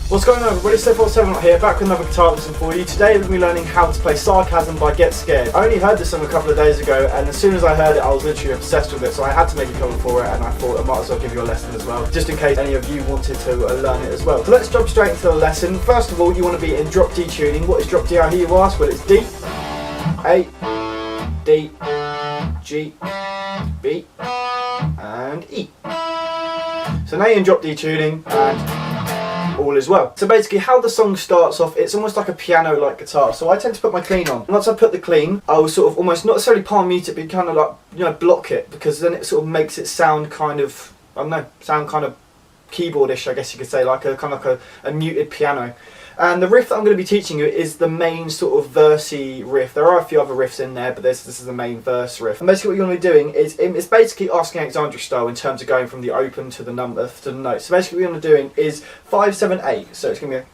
What's going on everybody, Step47 here, back with another guitar lesson for you. Today we're going to be learning how to play Sarcasm by Get Scared. I only heard this song a couple of days ago, and as soon as I heard it I was literally obsessed with it, so I had to make a cover for it, and I thought I might as well give you a lesson as well, just in case any of you wanted to learn it as well. So let's jump straight into the lesson. First of all, you want to be in drop D tuning. What is drop D, I hear you ask? Well, it's D, A, D, G, B, and E. So now you're in drop D tuning, and all is well. So basically how the song starts off, it's almost like a piano-like guitar. So I tend to put my clean on. Once I put the clean, I will sort of almost, not necessarily palm mute it, but kind of like, you know, block it, because then it sort of makes it sound kind of, I don't know, sound kind of keyboardish, I guess you could say, like a kind of like a muted piano. And the riff that I'm going to be teaching you is the main sort of versey riff. There are a few other riffs in there, but this is the main verse riff. And basically what you're going to be doing is, it's basically asking Alexandria style in terms of going from the open to the number, to the note. So basically what you're going to be doing is 5, 7, 8. So it's going to be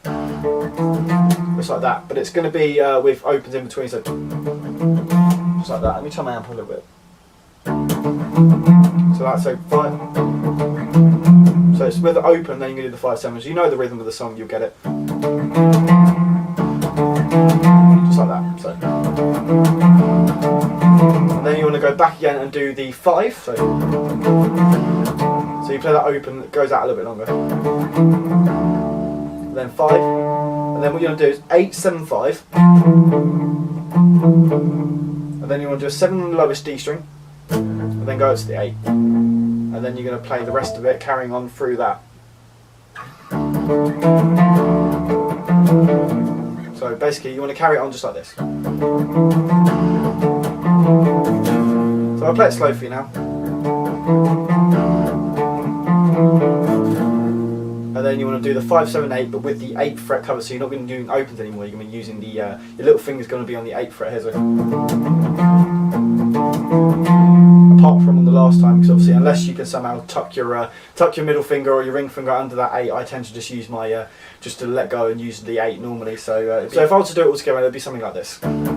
just like that, but it's going to be with opens in between, so just like that. Let me turn my amp a little bit. So that's so 5. So it's with the open, then you're going to do the 5, 7. So you know the rhythm of the song, you'll get it. Just like that. So. And then you want to go back again and do the 5. So you play that open, it goes out a little bit longer. And then 5. And then what you want to do is 8, 7, 5. And then you want to do a 7 on the lowest D string. And then go to the 8. And then you're going to play the rest of it, carrying on through that. So basically you want to carry it on just like this. So I'll play it slow for you now. And then you want to do the 5, 7, 8, but with the 8th fret cover, so you're not going to be doing opens anymore, you're going to be using the, your little finger's going to be on the 8th fret here. So apart from on the last time, because obviously unless you can somehow tuck your middle finger or your ring finger under that 8, I tend to just use my, just to let go and use the 8 normally. So, so if I were to do it all together, it'd be something like this. And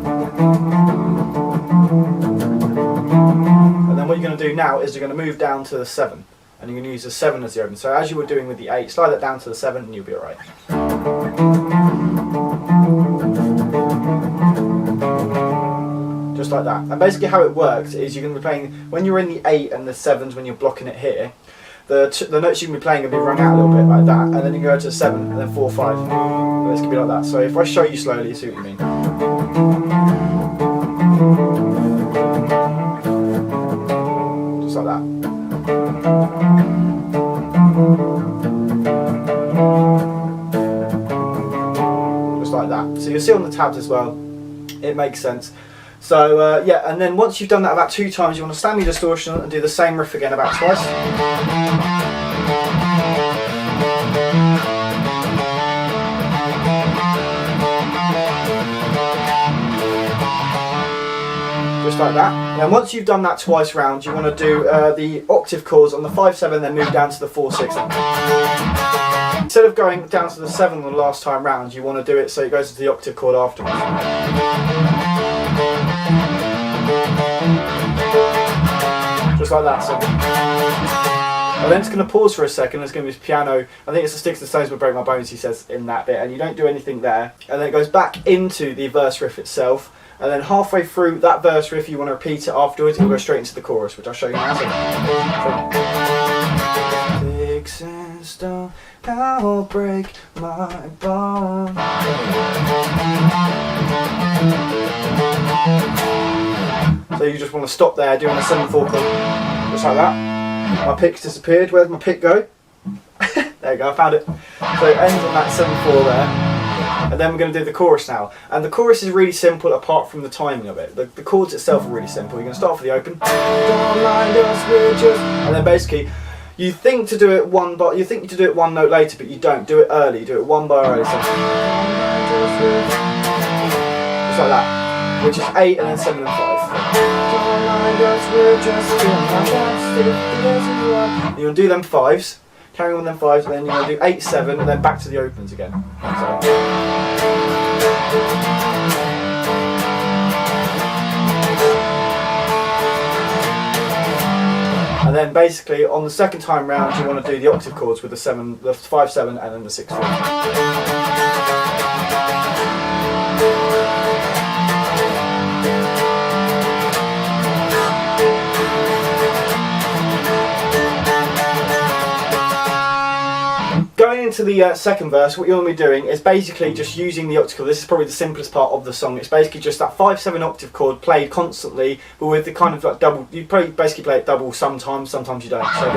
then what you're going to do now is you're going to move down to the 7. And you're going to use the 7 as the open. So as you were doing with the 8, slide that down to the 7 and you'll be alright. Just like that. And basically how it works is you're going to be playing, when you're in the 8 and the 7s, when you're blocking it here, the notes you can be playing will be rung out a little bit like that, and then you go to 7 and then 4, 5. And it's going to be like that. So if I show you slowly, you see what you mean. Just like that. Just like that. So you'll see on the tabs as well, it makes sense. So yeah, and then once you've done that about 2 times, you want to stand your distortion and do the same riff again about twice. Just like that. Now once you've done that twice round, you want to do the octave chords on the 5, 7, then move down to the 4, 6. Instead of going down to the 7 on the last time round, you want to do it so it goes to the octave chord afterwards. Just like that. So. And then it's going to pause for a second. It's going to be this piano. I think it's the Sticks and Stones Will Break My Bones, he says in that bit, and you don't do anything there. And then it goes back into the verse riff itself. And then halfway through that verse riff, you want to repeat it afterwards, and we'll go straight into the chorus, which I'll show you now. Sticks and stones will break my bones. So you just want to stop there doing a 7/4 chord, just like that. My pick's disappeared. Where's my pick go? There you go, I found it. So it ends on that 7/4 there. And then we're going to do the chorus now. And the chorus is really simple apart from the timing of it. The chords itself are really simple. You're going to start off with the open. Don't mind us, we're just... And then basically, you think to do it one bar, you think to do it one note later, but you don't. Do it early. Do it one bar early. So, just like that. Which is 8 and then 7 and 5. Don't mind us, we're just you want to do them 5s. Carry on with them 5s, and then you're going to do 8, 7, and then back to the opens again. So. then basically on the second time round you want to do the octave chords with the 5/7 and then the 6/4. Going into the second verse, what you want to be doing is basically just using the octave chord. This is probably the simplest part of the song. It's basically just that 5/7 octave chord played constantly, but with the kind of like double. You probably basically play it double sometimes you don't. So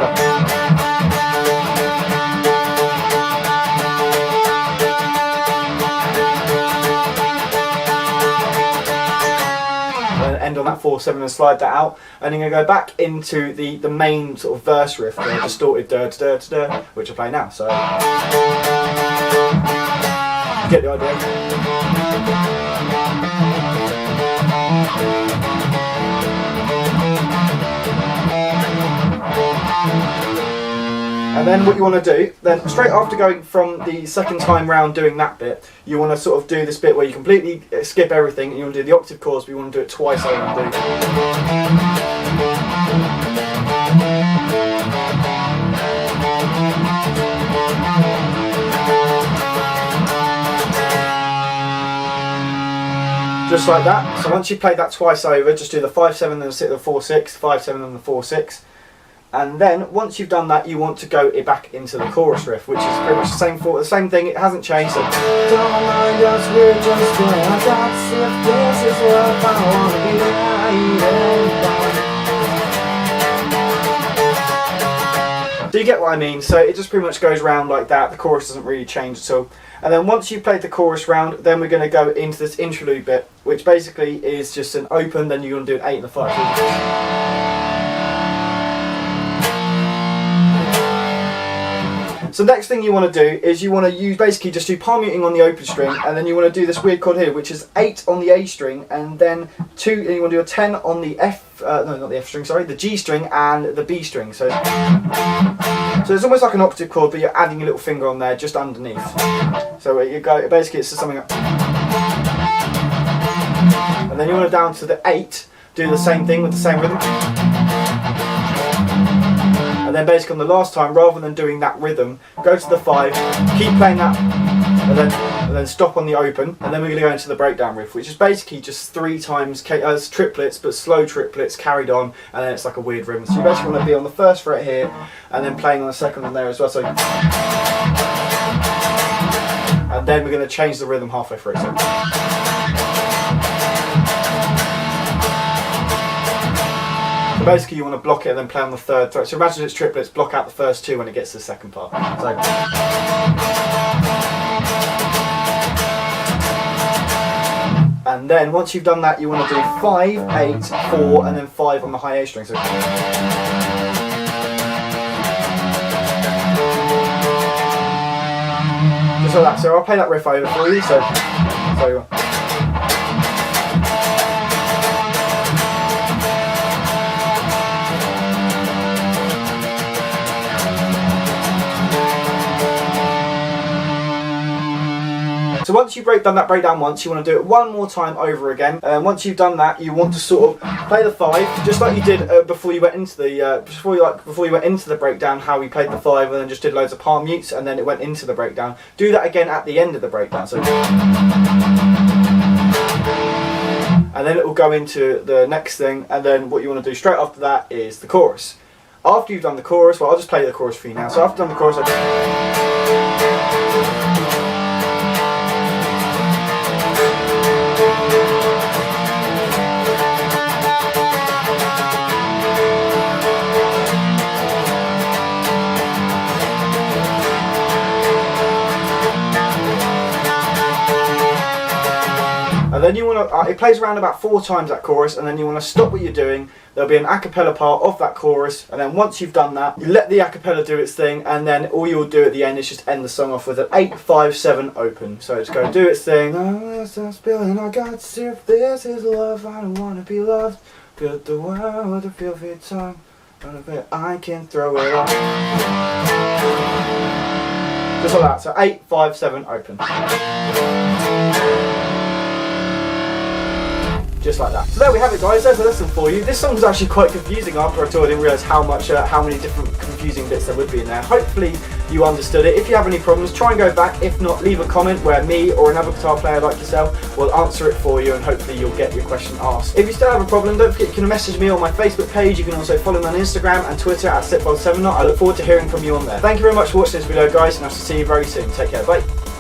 end on that 4/7 and slide that out, and then you're going to go back into the main sort of verse riff, the distorted da, which I play now. So you get the idea. And then what you want to do, then straight after going from the second time round doing that bit, you want to sort of do this bit where you completely skip everything and you want to do the octave chords, but you want to do it twice over and do. Just like that. So once you've played that twice over, just do the 5/7 and the 4/6, 5/7 and the 4/6. And then once you've done that, you want to go back into the chorus riff, which is pretty much the same thing. It hasn't changed. So, don't mind us, we're just doing that's if this is love, I wanna be right. Do you get what I mean? So it just pretty much goes round like that. The chorus doesn't really change at all. And then once you've played the chorus round, then we're going to go into this interlude bit, which basically is just an open. Then you're going to do an 8 and a 5. So next thing you want to do is you want to use basically just do palm muting on the open string, and then you want to do this weird chord here, which is 8 on the A string, and then 2, and you want to do a 10 on the F, no, not the F string, sorry, the G string and the B string. So it's almost like an octave chord, but you're adding a little finger on there just underneath. So you go, basically it's just something like, and then you want to down to the 8, do the same thing with the same rhythm. And then basically on the last time, rather than doing that rhythm, go to the 5, keep playing that, and then stop on the open, and then we're going to go into the breakdown riff, which is basically just 3 times triplets, but slow triplets carried on, and then it's like a weird rhythm. So you basically want to be on the first fret here, and then playing on the second one there as well. So, and then we're going to change the rhythm halfway through. So. So basically you want to block it and then play on the third threat. So imagine it's triplets, block out the first 2 when it gets to the second part. So. And then once you've done that, you want to do 5, 8, 4 and then 5 on the high A string. So. Just like that. So I'll play that riff over for you. So So once you've done that breakdown once, you want to do it one more time over again. And once you've done that, you want to sort of play the 5, just like you did before you went into the before you went into the breakdown. How we played the 5 and then just did loads of palm mutes, and then it went into the breakdown. Do that again at the end of the breakdown. So, and then it will go into the next thing. And then what you want to do straight after that is the chorus. After you've done the chorus, well, I'll just play the chorus for you now. So after I've done the chorus, and then you want to, it plays around about 4 times that chorus, and then you want to stop what you're doing. There'll be an a cappella part of that chorus, and then once you've done that, you let the a cappella do its thing, and then all you'll do at the end is just end the song off with an 8, 5, 7 open. So it's going to do its thing. Oh, I'm spilling our guts, if this is love, I don't want to be loved. Build the world with a filthy tongue, but I can throw it off. Just like that. So 8, 5, 7 open. just like that. So there we have it, guys. There's a lesson for you. This song was actually quite confusing after I taught. I didn't realise how many different confusing bits there would be in there. Hopefully you understood it. If you have any problems, try and go back. If not, leave a comment where me or another guitar player like yourself will answer it for you, and hopefully you'll get your question asked. If you still have a problem, don't forget you can message me on my Facebook page. You can also follow me on Instagram and Twitter at StepWellSeminar. I look forward to hearing from you on there. Thank you very much for watching this video, guys, and I shall see you very soon. Take care. Bye.